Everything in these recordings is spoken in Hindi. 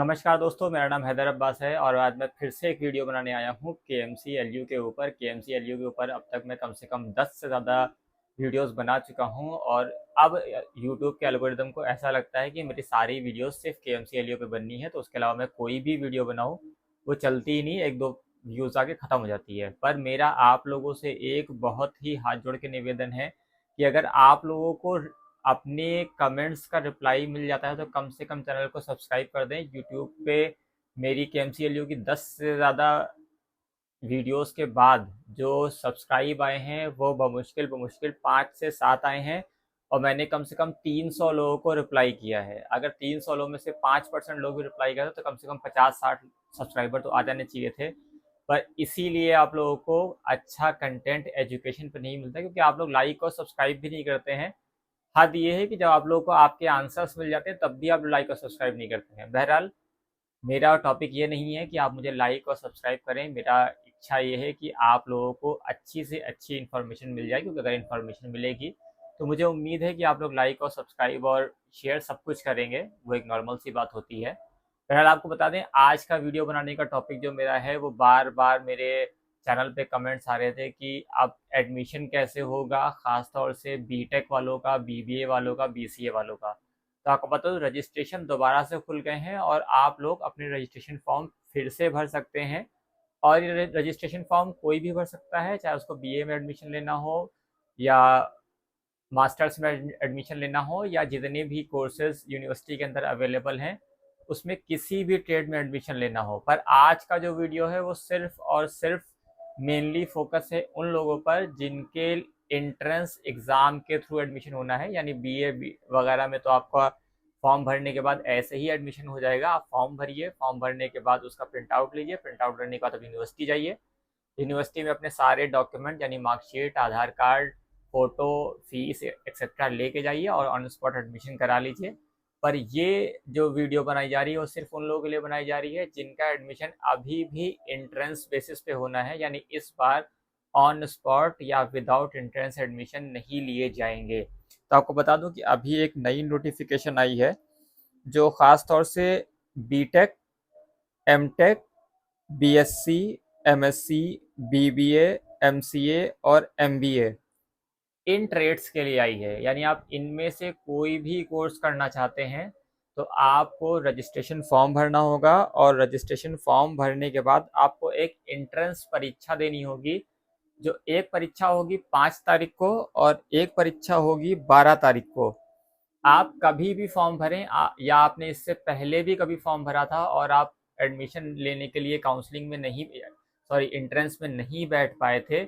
नमस्कार दोस्तों, मेरा नाम हैदर अब्बास है और आज मैं फिर से एक वीडियो बनाने आया हूँ केएमसीएलयू के ऊपर। केएमसीएलयू के ऊपर अब तक मैं कम से कम 10 से ज़्यादा वीडियोस बना चुका हूँ और अब यूट्यूब के एल्गोरिदम को ऐसा लगता है कि मेरी सारी वीडियोस सिर्फ केएमसीएलयू पे बननी है, तो उसके अलावा मैं कोई भी वीडियो बनाऊँ वो चलती ही नहीं, एक दो व्यूज़ आके ख़त्म हो जाती है। पर मेरा आप लोगों से एक बहुत ही हाथ जोड़ के निवेदन है कि अगर आप लोगों को अपने कमेंट्स का रिप्लाई मिल जाता है तो कम से कम चैनल को सब्सक्राइब कर दें। यूट्यूब पे मेरी केएमसीएलयू की 10 से ज़्यादा वीडियोस के बाद जो सब्सक्राइब आए हैं वो बमुश्किल बमुश्किल 5 से 7 आए हैं और मैंने कम से कम 300 लोगों को रिप्लाई किया है। अगर 300 लोगों में से 5% लोग भी रिप्लाई करते तो कम से कम 50-60 सब्सक्राइबर तो आ जाने चाहिए थे। पर इसीलिए आप लोगों को अच्छा कंटेंट एजुकेशन पर नहीं मिलता, क्योंकि आप लोग लाइक और सब्सक्राइब भी नहीं करते हैं। हद ये है कि जब आप लोगों को आपके आंसर्स मिल जाते हैं तब भी आप लाइक और सब्सक्राइब नहीं करते हैं। बहरहाल, मेरा टॉपिक ये नहीं है कि आप मुझे लाइक और सब्सक्राइब करें। मेरा इच्छा ये है कि आप लोगों को अच्छी से अच्छी इन्फॉर्मेशन मिल जाए, क्योंकि अगर इन्फॉर्मेशन मिलेगी तो मुझे उम्मीद है कि आप लोग लाइक और सब्सक्राइब और शेयर सब कुछ करेंगे। वो एक नॉर्मल सी बात होती है। बहरहाल, आपको बता दें, आज का वीडियो बनाने का टॉपिक जो मेरा है वो बार बार मेरे चैनल पे कमेंट्स आ रहे थे कि अब एडमिशन कैसे होगा, ख़ास तौर से बीटेक वालों का, बीबीए वालों का, बीसीए वालों का। तो आपको पता है रजिस्ट्रेशन दोबारा से खुल गए हैं और आप लोग अपने रजिस्ट्रेशन फॉर्म फिर से भर सकते हैं। और ये रजिस्ट्रेशन फॉर्म कोई भी भर सकता है, चाहे उसको बीए में एडमिशन लेना हो या मास्टर्स में एडमिशन लेना हो या जितने भी कोर्सेज यूनिवर्सिटी के अंदर अवेलेबल हैं उसमें किसी भी ट्रेड में एडमिशन लेना हो। पर आज का जो वीडियो है वो सिर्फ और सिर्फ मेनली फोकस है उन लोगों पर जिनके एंट्रेंस एग्ज़ाम के थ्रू एडमिशन होना है। यानी बीए वगैरह में तो आपका फॉर्म भरने के बाद ऐसे ही एडमिशन हो जाएगा। आप फॉर्म भरिए, फॉर्म भरने के बाद उसका प्रिंट आउट लीजिए, प्रिंट आउट करने के बाद अब यूनिवर्सिटी जाइए, यूनिवर्सिटी में अपने सारे डॉक्यूमेंट यानी मार्कशीट, आधार कार्ड, फ़ोटो, फीस एक्सेट्रा लेके जाइए और ऑन स्पॉट एडमिशन करा लीजिए। पर ये जो वीडियो बनाई जा रही है वो सिर्फ उन लोगों के लिए बनाई जा रही है जिनका एडमिशन अभी भी एंट्रेंस बेसिस पे होना है, यानी इस बार ऑन स्पॉट या विदाउट एंट्रेंस एडमिशन नहीं लिए जाएंगे। तो आपको बता दूं कि अभी एक नई नोटिफिकेशन आई है जो ख़ास तौर से BTech, MTech, BSc, MSc, BBA, MCA और एमबीए इन ट्रेड्स के लिए आई है। यानी आप इनमें से कोई भी कोर्स करना चाहते हैं तो आपको रजिस्ट्रेशन फॉर्म भरना होगा और रजिस्ट्रेशन फॉर्म भरने के बाद आपको एक एंट्रेंस परीक्षा देनी होगी। जो एक परीक्षा होगी 5 तारीख को और एक परीक्षा होगी 12 तारीख को। आप कभी भी फॉर्म भरें या आपने इससे पहले भी कभी फॉर्म भरा था और आप एडमिशन लेने के लिए काउंसलिंग में नहीं, सॉरी एंट्रेंस में नहीं बैठ पाए थे,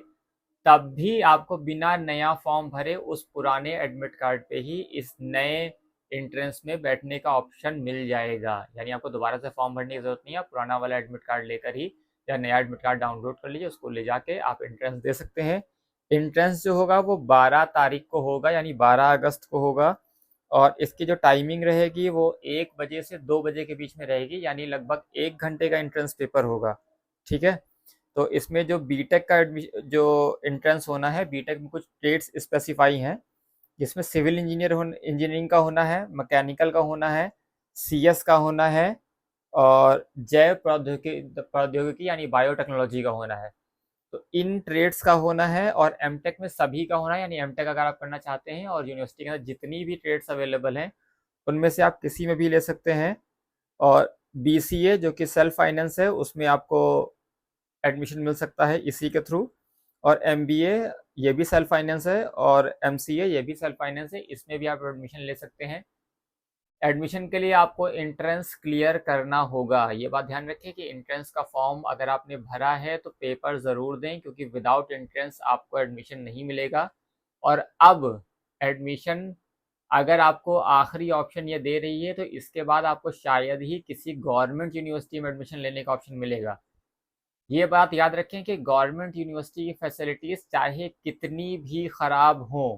तब भी आपको बिना नया फॉर्म भरे उस पुराने एडमिट कार्ड पे ही इस नए एंट्रेंस में बैठने का ऑप्शन मिल जाएगा। यानी आपको दोबारा से फॉर्म भरने की जरूरत नहीं है, आप पुराना वाला एडमिट कार्ड लेकर ही या नया एडमिट कार्ड डाउनलोड कर लीजिए, उसको ले जाके आप एंट्रेंस दे सकते हैं। एंट्रेंस जो होगा वो 12 तारीख को होगा, यानी 12 अगस्त को होगा। और इसकी जो टाइमिंग रहेगी वो 1 बजे से 2 बजे के बीच में रहेगी, यानी लगभग 1 घंटे का एंट्रेंस पेपर होगा। ठीक है। तो इसमें जो बीटेक का जो एंट्रेंस होना है, बीटेक में कुछ ट्रेड्स स्पेसिफाई हैं जिसमें सिविल इंजीनियरिंग का होना है, मैकेनिकल का होना है, सीएस का होना है और जैव प्रौद्योगिकी प्रौद्योगिकी यानी बायोटेक्नोलॉजी का होना है। तो इन ट्रेड्स का होना है और एमटेक में सभी का होना है। यानी एमटेक अगर आप करना चाहते हैं और यूनिवर्सिटी के अंदर जितनी भी ट्रेड्स अवेलेबल हैं उनमें से आप किसी में भी ले सकते हैं। और बीसीए जो कि सेल्फ फाइनेंस है उसमें आपको एडमिशन मिल सकता है इसी के थ्रू। और एमबीए ये भी सेल्फ फाइनेंस है और एमसीए ये भी सेल्फ फाइनेंस है, इसमें भी आप एडमिशन ले सकते हैं। एडमिशन के लिए आपको एंट्रेंस क्लियर करना होगा। ये बात ध्यान रखें कि एंट्रेंस का फॉर्म अगर आपने भरा है तो पेपर ज़रूर दें, क्योंकि विदाउट एंट्रेंस आपको एडमिशन नहीं मिलेगा। और अब एडमिशन अगर आपको आखिरी ऑप्शन ये दे रही है तो इसके बाद आपको शायद ही किसी गवर्नमेंट यूनिवर्सिटी में एडमिशन लेने का ऑप्शन मिलेगा। ये बात याद रखें कि गवर्नमेंट यूनिवर्सिटी की फैसिलिटीज़ चाहे कितनी भी ख़राब हों,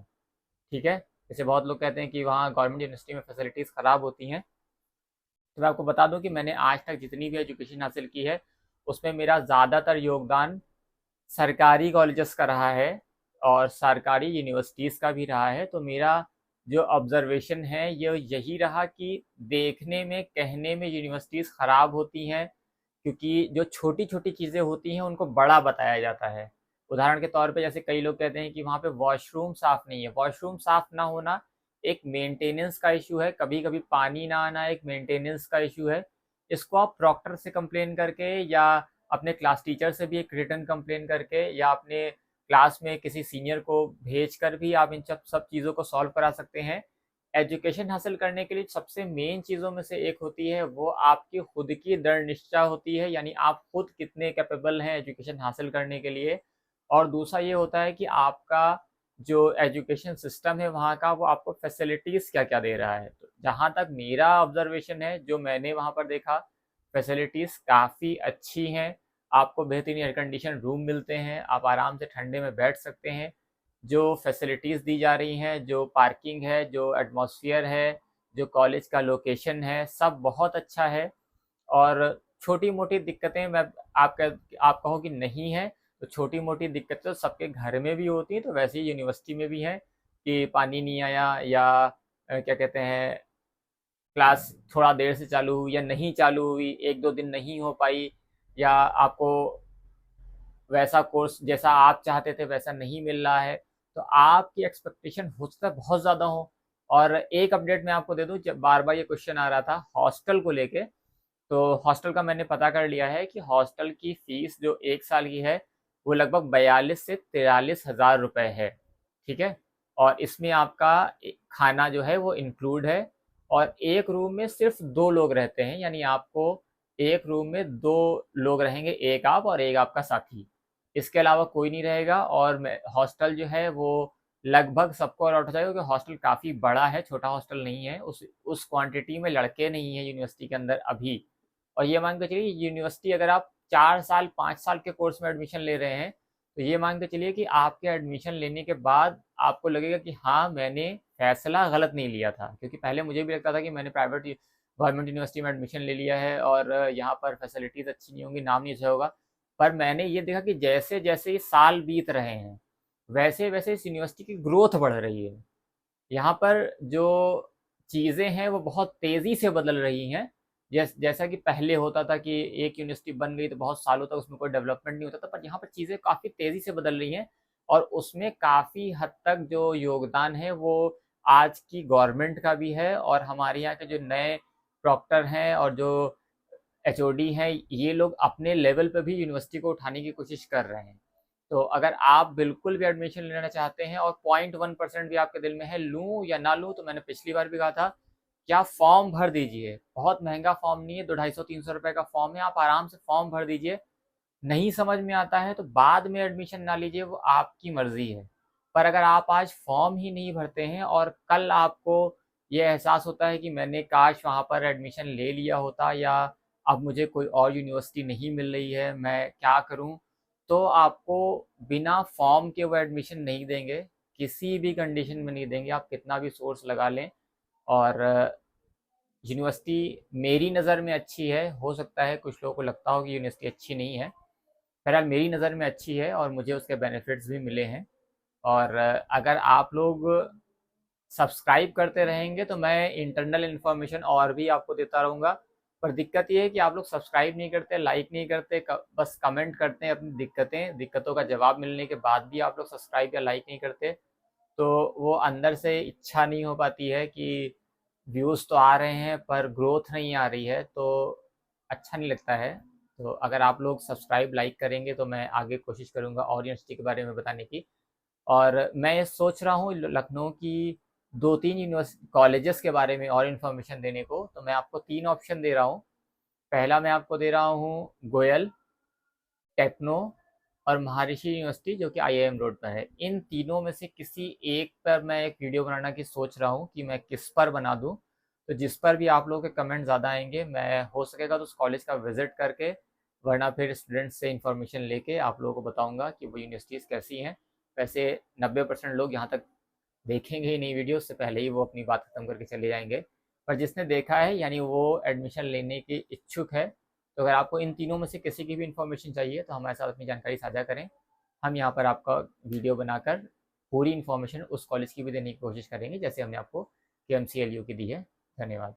ठीक है, जैसे बहुत लोग कहते हैं कि वहाँ गवर्नमेंट यूनिवर्सिटी में फैसिलिटीज़ ख़राब होती हैं, तो मैं आपको बता दूं कि मैंने आज तक जितनी भी एजुकेशन हासिल की है उसमें मेरा ज़्यादातर योगदान सरकारी कॉलेजेस का रहा है और सरकारी यूनिवर्सिटीज़ का भी रहा है। तो मेरा जो ऑब्जर्वेशन है ये यही रहा कि देखने में, कहने में यूनिवर्सिटीज़ ख़राब होती हैं, क्योंकि जो छोटी-छोटी चीज़ें होती हैं उनको बड़ा बताया जाता है। उदाहरण के तौर पे जैसे कई लोग कहते हैं कि वहाँ पे वॉशरूम साफ़ नहीं है। वॉशरूम साफ़ ना होना एक मेंटेनेंस का इश्यू है, कभी-कभी पानी ना आना एक मेंटेनेंस का इश्यू है। इसको आप प्रॉक्टर से कंप्लेन करके या अपने क्लास टीचर से भी एक रिटन कंप्लेन करके या अपने क्लास में किसी सीनियर को भेजकर भी आप इन सब चीज़ों को सॉल्व करा सकते हैं। एजुकेशन हासिल करने के लिए सबसे मेन चीज़ों में से एक होती है वो आपकी खुद की दृढ़ निश्चय होती है, यानी आप खुद कितने कैपेबल हैं एजुकेशन हासिल करने के लिए। और दूसरा ये होता है कि आपका जो एजुकेशन सिस्टम है वहाँ का वो आपको फैसिलिटीज़ क्या-क्या दे रहा है। तो जहाँ तक मेरा ऑब्ज़र्वेशन है, जो मैंने वहाँ पर देखा, फैसिलिटीज़ काफ़ी अच्छी हैं। आपको बेहतरीन एयर कंडीशन रूम मिलते हैं, आप आराम से ठंडे में बैठ सकते हैं। जो फैसिलिटीज़ दी जा रही हैं, जो पार्किंग है, जो एटमॉस्फियर है, जो कॉलेज का लोकेशन है, सब बहुत अच्छा है। और छोटी-मोटी दिक्कतें मैं आप कहो कि नहीं है, तो छोटी-मोटी दिक्कतें तो सबके घर में भी होती हैं, तो वैसे ही यूनिवर्सिटी में भी है कि पानी नहीं आया या क्या कहते हैं, क्लास थोड़ा देर से चालू हुई या नहीं चालू हुई, 1-2 दिन नहीं हो पाई या आपको वैसा कोर्स जैसा आप चाहते थे वैसा नहीं मिल रहा है, तो आपकी एक्सपेक्टेशन हो सकता है बहुत ज़्यादा हो। और एक अपडेट मैं आपको दे दूँ, जब बार-बार ये क्वेश्चन आ रहा था हॉस्टल को लेके, तो हॉस्टल का मैंने पता कर लिया है कि हॉस्टल की फ़ीस जो 1 साल की है, वो लगभग 42 से 43 हज़ार रुपए है, ठीक है? और इसमें आपका खाना जो है वो इंक्लूड है और एक रूम में सिर्फ़ 2 लोग रहते हैं, यानी आपको एक रूम में 2 लोग रहेंगे, एक आप और एक आपका साथी। इसके अलावा कोई नहीं रहेगा और मैं हॉस्टल जो है वो लगभग सबको अलॉट हो जाएगा, क्योंकि हॉस्टल काफ़ी बड़ा है, छोटा हॉस्टल नहीं है। उस क्वांटिटी में लड़के नहीं हैं यूनिवर्सिटी के अंदर अभी। और ये मान के चलिए यूनिवर्सिटी अगर आप 4 साल, 5 साल के कोर्स में एडमिशन ले रहे हैं, तो ये मान के चलिए कि आपके एडमिशन लेने के बाद आपको लगेगा कि हाँ, मैंने फैसला गलत नहीं लिया था। क्योंकि पहले मुझे भी लगता था कि मैंने गवर्नमेंट यूनिवर्सिटी में एडमिशन ले लिया है और यहाँ पर फैसिलिटीज़ अच्छी नहीं होंगी, नाम नहीं अच्छा होगा। पर मैंने ये देखा कि जैसे-जैसे ये साल बीत रहे हैं, वैसे-वैसे इस यूनिवर्सिटी की ग्रोथ बढ़ रही है। यहाँ पर जो चीज़ें हैं वो बहुत तेज़ी से बदल रही हैं। जैसा कि पहले होता था कि एक यूनिवर्सिटी बन गई तो बहुत सालों तक उसमें कोई डेवलपमेंट नहीं होता था, पर यहाँ पर चीज़ें काफ़ी तेज़ी से बदल रही हैं और उसमें काफ़ी हद तक जो योगदान है वो आज की गवर्नमेंट का भी है और हमारे यहाँ के जो नए प्रॉक्टर हैं और जो एचओडी हैं, ये लोग अपने लेवल पे भी यूनिवर्सिटी को उठाने की कोशिश कर रहे हैं। तो अगर आप बिल्कुल भी एडमिशन लेना चाहते हैं और 0.1% भी आपके दिल में है लूँ या ना लूँ, तो मैंने पिछली बार भी कहा था कि आप फॉर्म भर दीजिए। बहुत महँगा फॉर्म नहीं है, 250-300 रुपए का फॉर्म है, आप आराम से फॉर्म भर दीजिए। नहीं समझ में आता है तो बाद में एडमिशन ना लीजिए, वो आपकी मर्ज़ी है। पर अगर आप आज फॉर्म ही नहीं भरते हैं और कल आपको ये एहसास होता है कि मैंने काश वहाँ पर एडमिशन ले लिया होता या अब मुझे कोई और यूनिवर्सिटी नहीं मिल रही है, मैं क्या करूँ? तो आपको बिना फॉर्म के वो एडमिशन नहीं देंगे, किसी भी कंडीशन में नहीं देंगे, आप कितना भी सोर्स लगा लें। और यूनिवर्सिटी मेरी नज़र में अच्छी है, हो सकता है कुछ लोगों को लगता हो कि यूनिवर्सिटी अच्छी नहीं है। बहरहाल मेरी नज़र में अच्छी है और मुझे उसके बेनिफिट्स भी मिले हैं। और अगर आप लोग सब्सक्राइब करते रहेंगे तो मैं इंटरनल इन्फॉर्मेशन और भी आपको देता रहूँगा। पर दिक्कत ये है कि आप लोग सब्सक्राइब नहीं करते, लाइक नहीं करते, बस कमेंट करते हैं अपनी दिक्कतों का जवाब मिलने के बाद भी आप लोग सब्सक्राइब या लाइक नहीं करते, तो वो अंदर से इच्छा नहीं हो पाती है कि व्यूज़ तो आ रहे हैं पर ग्रोथ नहीं आ रही है, तो अच्छा नहीं लगता है। तो अगर आप लोग सब्सक्राइब लाइक करेंगे तो मैं आगे कोशिश करूँगा और यूनिवर्सिटी के बारे में बताने की। और मैं ये सोच रहा हूँ लखनऊ की 2-3 कॉलेजेस के बारे में और इन्फॉर्मेशन देने को, तो मैं आपको 3 ऑप्शन दे रहा हूँ। पहला मैं आपको दे रहा हूँ गोयल, टेक्नो और महर्षि यूनिवर्सिटी जो कि आईआईएम रोड पर है। इन तीनों में से किसी एक पर मैं एक वीडियो बनाना की सोच रहा हूँ कि मैं किस पर बना दूँ। तो जिस पर भी आप लोगों के कमेंट ज़्यादा आएँगे, मैं हो सकेगा तो उस कॉलेज का विज़िट करके, वरना फिर स्टूडेंट्स से इन्फॉर्मेशन लेके आप लोगों को बताऊँगा कि वो यूनिवर्सिटीज़ कैसी हैं। वैसे 90% लोग यहाँ तक देखेंगे ही नहीं वीडियो, उससे पहले ही वो अपनी बात खत्म करके चले जाएंगे। पर जिसने देखा है यानी वो एडमिशन लेने की इच्छुक है। तो अगर आपको इन तीनों में से किसी की भी इन्फॉर्मेशन चाहिए तो हमारे साथ अपनी जानकारी साझा करें। हम यहाँ पर आपका वीडियो बनाकर पूरी इन्फॉर्मेशन उस कॉलेज की भी देने की कोशिश करेंगे जैसे हमने आपको KMCLU की दी है। धन्यवाद।